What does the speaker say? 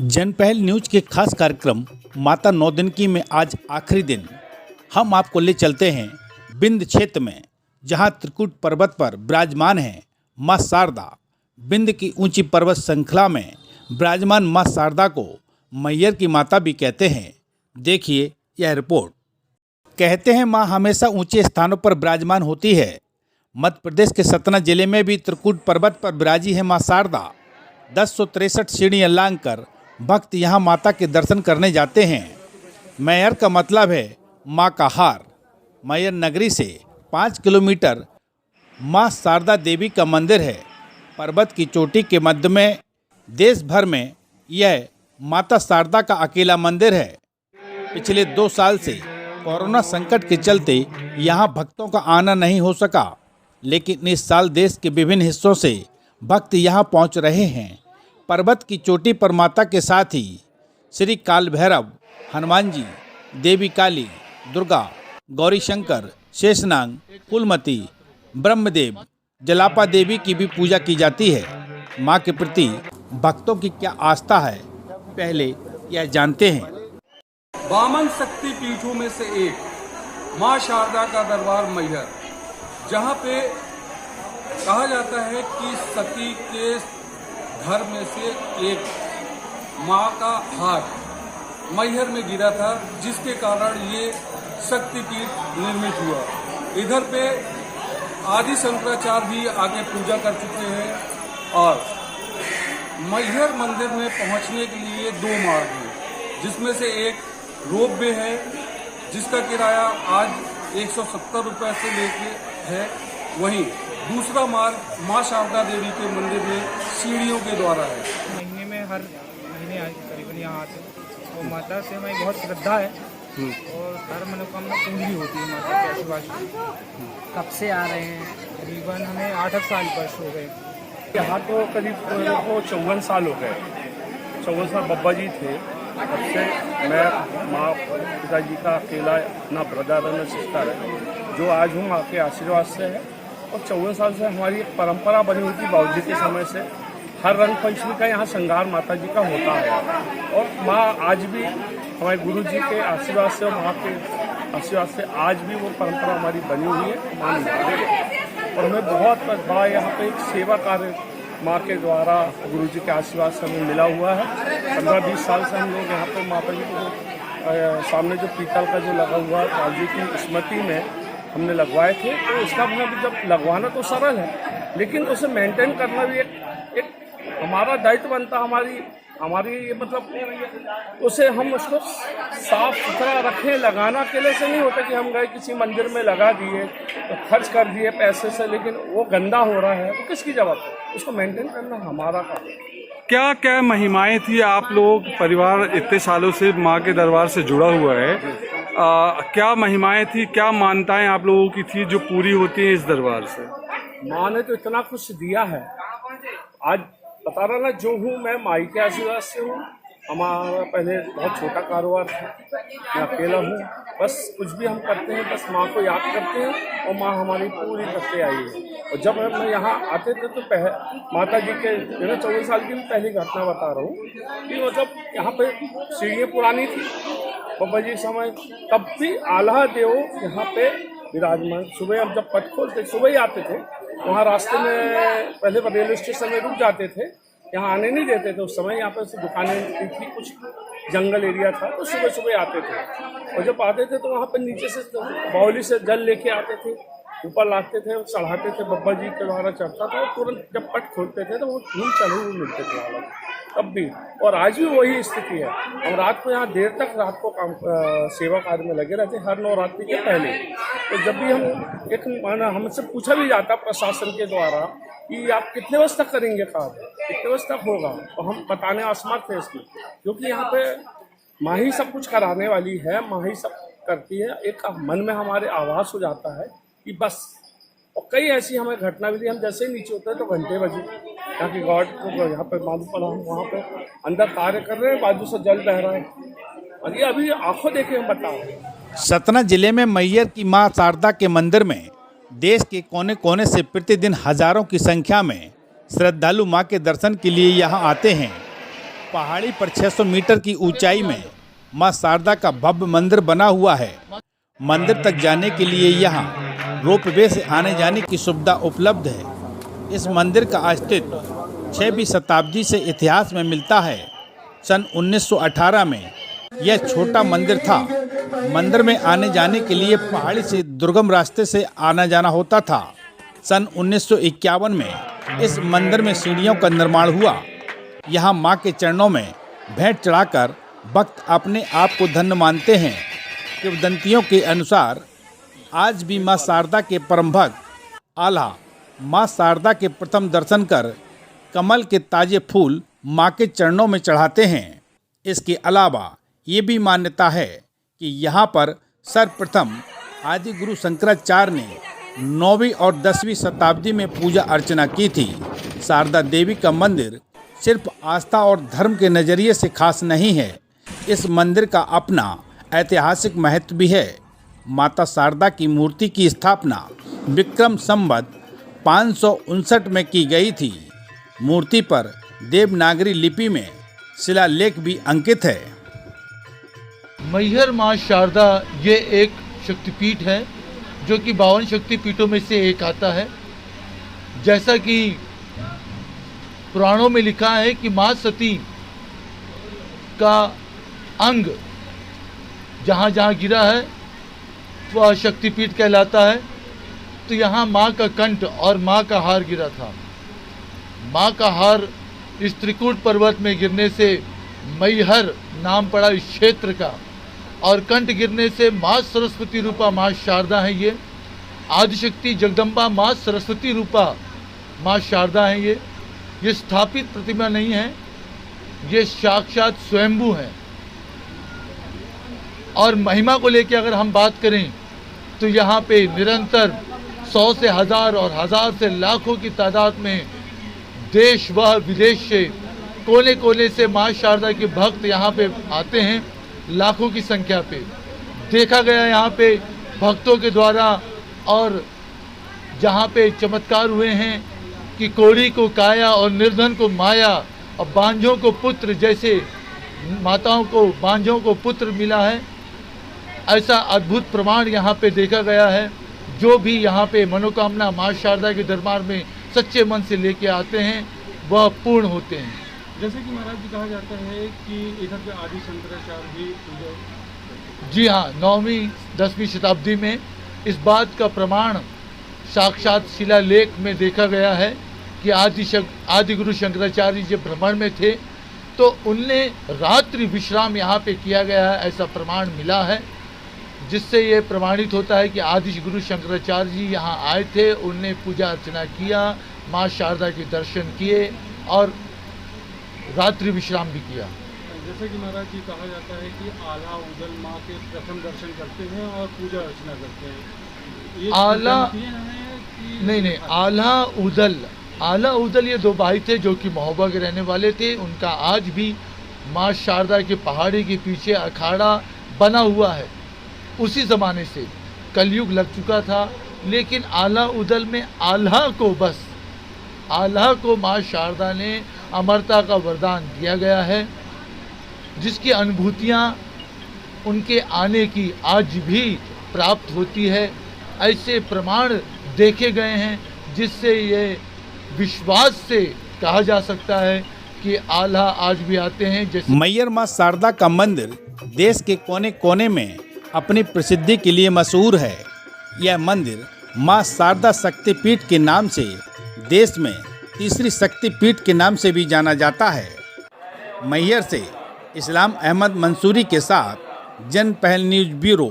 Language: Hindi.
जनपहल न्यूज के खास कार्यक्रम माता 9 दिन की में आज आखिरी दिन हम आपको ले चलते हैं बिंद क्षेत्र में, जहां त्रिकुट पर्वत पर विराजमान है मां शारदा। बिंद की ऊंची पर्वत श्रृंखला में विराजमान मां शारदा को मैयर की माता भी कहते हैं। देखिए यह रिपोर्ट। कहते हैं मां हमेशा ऊंचे स्थानों पर विराजमान होती है। मध्य प्रदेश के सतना जिले में भी त्रिकुट पर्वत पर विराजी है मां शारदा। 1063 सीढ़ियां लांघकर भक्त यहां माता के दर्शन करने जाते हैं। मैयर का मतलब है मां का हार। मैयर नगरी से 5 किलोमीटर मां शारदा देवी का मंदिर है। पर्वत की चोटी के मध्य में देश भर में यह माता शारदा का अकेला मंदिर है। पिछले 2 साल से कोरोना संकट के चलते यहां भक्तों का आना नहीं हो सका, लेकिन इस साल देश के विभिन्न हिस्सों से भक्त यहां पहुंच रहे हैं। पर्वत की चोटी पर माता के साथ ही श्री काल भैरव, हनुमान जी, देवी काली, दुर्गा, गौरी शंकर, शेषनाग, कुलमती, ब्रह्मदेव, जलापा देवी की भी पूजा की जाती है। मां के प्रति भक्तों की क्या आस्था है, पहले यह जानते हैं। वामन शक्ति पीठों में से एक मां शारदा का दरबार मैहर, जहां पे कहा जाता है कि सती के घर में से एक मां का हार मैहर में गिरा था, जिसके कारण ये शक्तिपीठ निर्मित हुआ। इधर पे आदि शंकराचार्य भी आगे पूजा कर चुके हैं और मैहर मंदिर में पहुंचने के लिए 2 मार्ग हैं, जिसमें से एक रोपवे है, जिसका किराया आज 170 रुपये से लेके है। वहीं दूसरा मार्ग मां शारदा देवी के मंदिर में सीढ़ियों के द्वारा है। महीने में हर महीने करीबन यहाँ आते तो माता से हमारी बहुत श्रद्धा है और हर मनोकामना पूरी होती है माता के आशीर्वाद से। कब से आ रहे हैं? करीबन हमें 8 साल वर्ष हो गए। यहाँ तो करीब 54 साल हो गए। 54 साल बब्बा जी थे, तब से मैं माँ पिताजी का अकेला अपना ब्रदर और सिस्टर है, जो आज हूँ माँ के आशीर्वाद से है। और 54 साल से हमारी एक परंपरा बनी हुई थी बाबूजी के समय से। हर रंग पंचमी का यहाँ श्रृंगार माता जी का होता है और माँ आज भी हमारे गुरु जी के आशीर्वाद से और माँ के आशीर्वाद से आज भी वो परंपरा हमारी बनी हुई है। माँ और हमें बहुत बड़ा यहाँ पे एक सेवा कार्य माँ के द्वारा गुरु जी के आशीर्वाद से हमें मिला हुआ है। 15-20 साल से हम लोग यहाँ पे माता जी को सामने जो पीतल का जो लगा हुआ है बाबूजी की स्मृति में हमने लगवाए थे। तो इसका मतलब जब लगवाना तो सरल है, लेकिन उसे मेंटेन करना भी एक हमारा दायित्व बनता। हमारी ये मतलब उसे हम उसको साफ सुथरा रखें। लगाना अकेले से नहीं होता कि हम गए किसी मंदिर में लगा दिए तो खर्च कर दिए पैसे से, लेकिन वो गंदा हो रहा है, वो किसकी जवाब है? उसको मेंटेन करना हमारा काम है। क्या क्या महिमाएं थी? आप लोग परिवार इतने सालों से माँ के दरबार से जुड़ा हुआ है, क्या महिमाएं थी, क्या मान्यताएं आप लोगों की थी जो पूरी होती है इस दरबार से? माँ ने तो इतना कुछ दिया है। आज बता रहा ना, जो हूँ मैं माई के आशीर्वाद से हूँ। हमारा पहले बहुत छोटा कारोबार था, मैं अकेला हूँ। बस कुछ भी हम करते हैं बस माँ को याद करते हैं और माँ हमारी पूरी करते आई है। और जब हम यहाँ आते थे तो माता जी के 14 साल की भी पहली घटना बता रहा हूँ कि मतलब यहाँ पे सीढ़ियाँ पुरानी थी बाबा जी समय, तब भी आल्हा देव यहाँ पे विराजमान। सुबह हम जब पट खोलते सुबह ही आते थे, वहाँ रास्ते में पहले रेलवे स्टेशन में रुक जाते थे, यहाँ आने नहीं देते थे। उस समय यहाँ पे दुकानें थी, कुछ जंगल एरिया था, तो सुबह सुबह आते थे। और जब आते थे तो वहाँ पर नीचे से बावली से जल लेके आते थे, ऊपर लाते थे, चढ़ाते थे, बब्बा जी के द्वारा चढ़ता था। और तुरंत जब पट खोलते थे तो वो धूल चढ़े हुए मिलते थे वहाँ तब भी। और आज भी वही स्थिति है। हम रात को यहाँ देर तक रात को काम सेवा कार्य में लगे रहते हर नवरात्रि के पहले। तो जब भी हम हमसे पूछा भी जाता प्रशासन के द्वारा कि आप कितने बजे तक करेंगे कार्य, कितने बजे तक होगा, तो हम बताने असमर्थ थे इसमें, क्योंकि यहाँ पे माँ ही सब कुछ कराने वाली है, माँ ही सब करती है। एक मन में हमारे आभास हो जाता है कि बस। और कई ऐसी हमें घटना मिली, हम जैसे ही नीचे उतरे तो घंटे बजे, यहाँ की गॉड को यहाँ पे मालूम पड़ा हम वहाँ पे अंदर कार्य कर रहे हैं, बाजू से जल बह रहा है और ये अभी आंखों देखे हम बता रहे हैं। सतना जिले में मैयर की मां शारदा के मंदिर में देश के कोने कोने से प्रतिदिन हजारों की संख्या में श्रद्धालु मां के दर्शन के लिए यहां आते हैं। पहाड़ी पर 600 मीटर की ऊंचाई में मां शारदा का भव्य मंदिर बना हुआ है। मंदिर तक जाने के लिए यहाँ रोपवे से आने जाने की सुविधा उपलब्ध है। इस मंदिर का अस्तित्व 6वीं शताब्दी से इतिहास में मिलता है। सन 1918 में यह छोटा मंदिर था। मंदिर में आने जाने के लिए पहाड़ी से दुर्गम रास्ते से आना जाना होता था। सन 1951 में इस मंदिर में सीढ़ियों का निर्माण हुआ। यहाँ मां के चरणों में भेंट चढ़ाकर भक्त अपने आप को धन्य मानते हैं। किंवदंतियों के अनुसार आज भी मां शारदा के परम भक्त आल्हा मां शारदा के प्रथम दर्शन कर कमल के ताजे फूल मां के चरणों में चढ़ाते हैं। इसके अलावा ये भी मान्यता है कि यहाँ पर सर्वप्रथम आदि गुरु शंकराचार्य ने 9वीं और 10वीं शताब्दी में पूजा अर्चना की थी। शारदा देवी का मंदिर सिर्फ आस्था और धर्म के नज़रिए से खास नहीं है। इस मंदिर का अपना ऐतिहासिक महत्व भी है। माता शारदा की मूर्ति की स्थापना विक्रम संवत 559 में की गई थी। मूर्ति पर देवनागरी लिपि में शिलालेख भी अंकित है। मैहर माँ शारदा ये एक शक्तिपीठ है जो कि 52 शक्तिपीठों में से एक आता है। जैसा कि पुराणों में लिखा है कि माँ सती का अंग जहाँ जहाँ गिरा है वह शक्तिपीठ कहलाता है। तो यहाँ माँ का कंठ और माँ का हार गिरा था। माँ का हार इस त्रिकूट पर्वत में गिरने से मैहर नाम पड़ा इस क्षेत्र का, और कंठ गिरने से माँ सरस्वती रूपा माँ शारदा है। ये आदिशक्ति जगदम्बा माँ सरस्वती रूपा माँ शारदा है। ये स्थापित प्रतिमा नहीं है, ये साक्षात स्वयंभू है। और महिमा को लेकर अगर हम बात करें तो यहाँ पे निरंतर 100 से 1000 और 1000 से लाखों की तादाद में देश व विदेश से कोने कोने से माँ शारदा के भक्त यहाँ पे आते हैं। लाखों की संख्या पे देखा गया यहाँ पे भक्तों के द्वारा, और जहाँ पे चमत्कार हुए हैं कि कोढ़ी को काया और निर्धन को माया और बांझों को पुत्र, जैसे माताओं को बांझों को पुत्र मिला है, ऐसा अद्भुत प्रमाण यहाँ पे देखा गया है। जो भी यहाँ पे मनोकामना माँ शारदा के दरबार में सच्चे मन से लेके आते हैं वह पूर्ण होते हैं। जैसे कि महाराज जी कहा जाता है कि इधर पे आदि शंकराचार्य भी पूजा। जी हाँ, 9वीं 10वीं शताब्दी में इस बात का प्रमाण साक्षात शिलालेख में देखा गया है कि आदि गुरु शंकराचार्य जब भ्रमण में थे तो उनने रात्रि विश्राम यहाँ पे किया गया है, ऐसा प्रमाण मिला है। जिससे ये प्रमाणित होता है कि आदि गुरु शंकराचार्य जी यहाँ आए थे, उनने पूजा अर्चना किया, माँ शारदा के दर्शन किए और रात्रि विश्राम भी किया। जैसे कि महाराज जी कहा जाता है कि आला उदल माँ के प्रथम दर्शन करते हैं और पूजा अर्चना करते हैं। ये आला नहीं, आला उदल ये दो भाई थे जो कि महोबा के रहने वाले थे। उनका आज भी माँ शारदा के पहाड़ी के पीछे अखाड़ा बना हुआ है। उसी ज़माने से कलयुग लग चुका था, लेकिन आला उदल में आल्हा को माँ शारदा ने अमरता का वरदान दिया गया है, जिसकी अनुभूतियाँ उनके आने की आज भी प्राप्त होती है। ऐसे प्रमाण देखे गए हैं जिससे ये विश्वास से कहा जा सकता है कि आल्हा आज भी आते हैं। जैसे मैहर मां शारदा का मंदिर देश के कोने कोने में अपनी प्रसिद्धि के लिए मशहूर है। यह मंदिर मां शारदा शक्तिपीठ के नाम से देश में तीसरी शक्तिपीठ के नाम से भी जाना जाता है। मैहर से इस्लाम अहमद मंसूरी के साथ जन पहल न्यूज़ ब्यूरो।